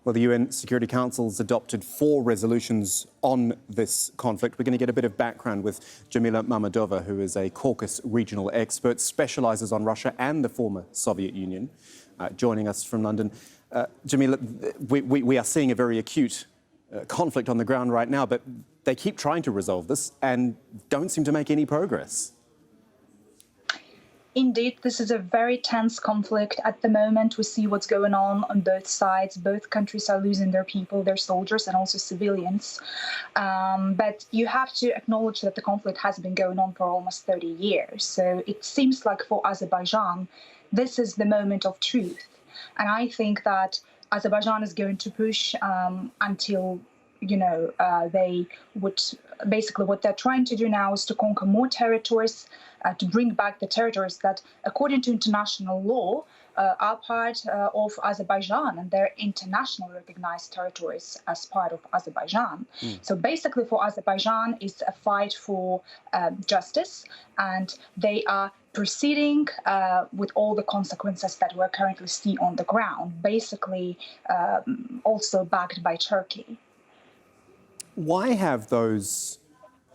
Well, the UN Security Council's adopted 4 resolutions on this conflict. We're going to get a bit of background with Jamila Mammadova, who is a Caucasus regional expert, specialises on Russia and the former Soviet Union, joining us from London. Jamila, we are seeing a very acute conflict on the ground right now, but they keep trying to resolve this and don't seem to make any progress. Indeed, this is a very tense conflict. At the moment, we see what's going on both sides. Both countries are losing their people, their soldiers, and also civilians. But you have to acknowledge that the conflict has been going on for almost 30 years. So it seems like for Azerbaijan, this is the moment of truth. And I think that Azerbaijan is going to push until they would basically what they're trying to do now is to conquer more territories, to bring back the territories that, according to international law, are part of Azerbaijan, and they're internationally recognized territories as part of Azerbaijan. So basically for Azerbaijan, it's a fight for justice, and they are proceeding with all the consequences that we currently see on the ground, basically also backed by Turkey. Why have those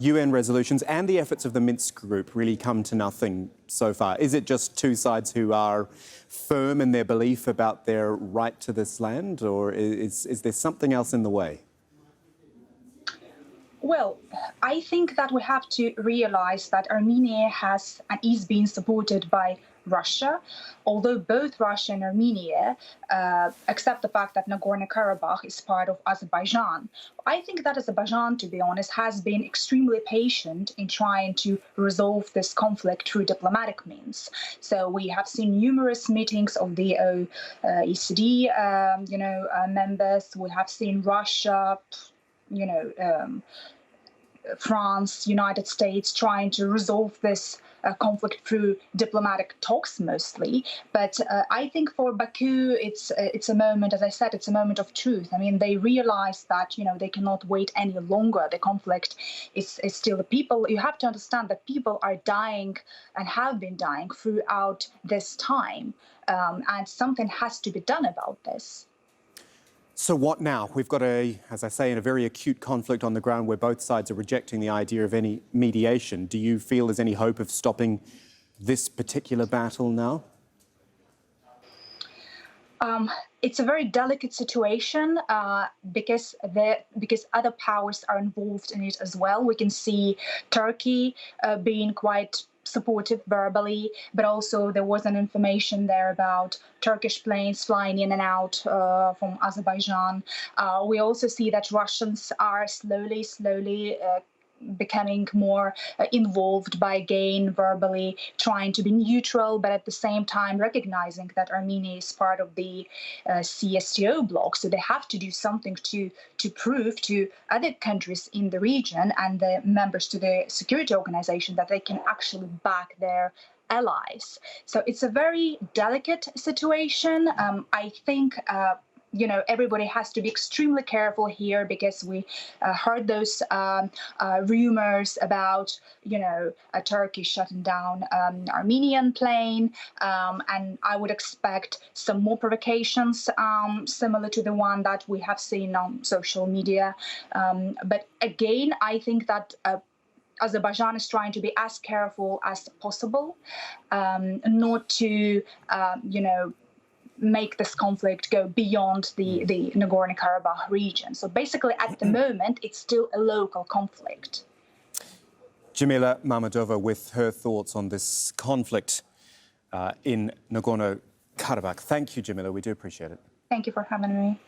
UN resolutions and the efforts of the Minsk group really come to nothing so far? Is it just two sides who are firm in their belief about their right to this land, or is there something else in the way? Well, I think that we have to realize that Armenia has and is being supported by Russia, although both Russia and Armenia accept the fact that Nagorno-Karabakh is part of Azerbaijan. I think that Azerbaijan, to be honest, has been extremely patient in trying to resolve this conflict through diplomatic means. So we have seen numerous meetings of the OECD, members. We have seen Russia, France, United States trying to resolve this conflict through diplomatic talks mostly. But I think for Baku, it's a moment, as I said, it's a moment of truth. I mean, they realize that, they cannot wait any longer. The conflict is still the people. You have to understand that people are dying and have been dying throughout this time. And something has to be done about this. So what now? We've got as I say, a very acute conflict on the ground where both sides are rejecting the idea of any mediation. Do you feel there's any hope of stopping this particular battle now? It's a very delicate situation because other powers are involved in it as well. We can see Turkey being quite supportive verbally, but also there was an information there about Turkish planes flying in and out from Azerbaijan. We also see that Russians are slowly becoming more involved by, again, verbally trying to be neutral, but at the same time recognizing that Armenia is part of the CSTO bloc. So they have to do something to prove to other countries in the region and the members to the security organization that they can actually back their allies. So it's a very delicate situation. I think everybody has to be extremely careful here because we heard those rumors about, Turkey shutting down Armenian plane. And I would expect some more provocations similar to the one that we have seen on social media. But again, I think that Azerbaijan is trying to be as careful as possible, not to, make this conflict go beyond the Nagorno-Karabakh region. So basically, at the moment, it's still a local conflict. Jamila Mammadova with her thoughts on this conflict in Nagorno-Karabakh. Thank you, Jamila. We do appreciate it. Thank you for having me.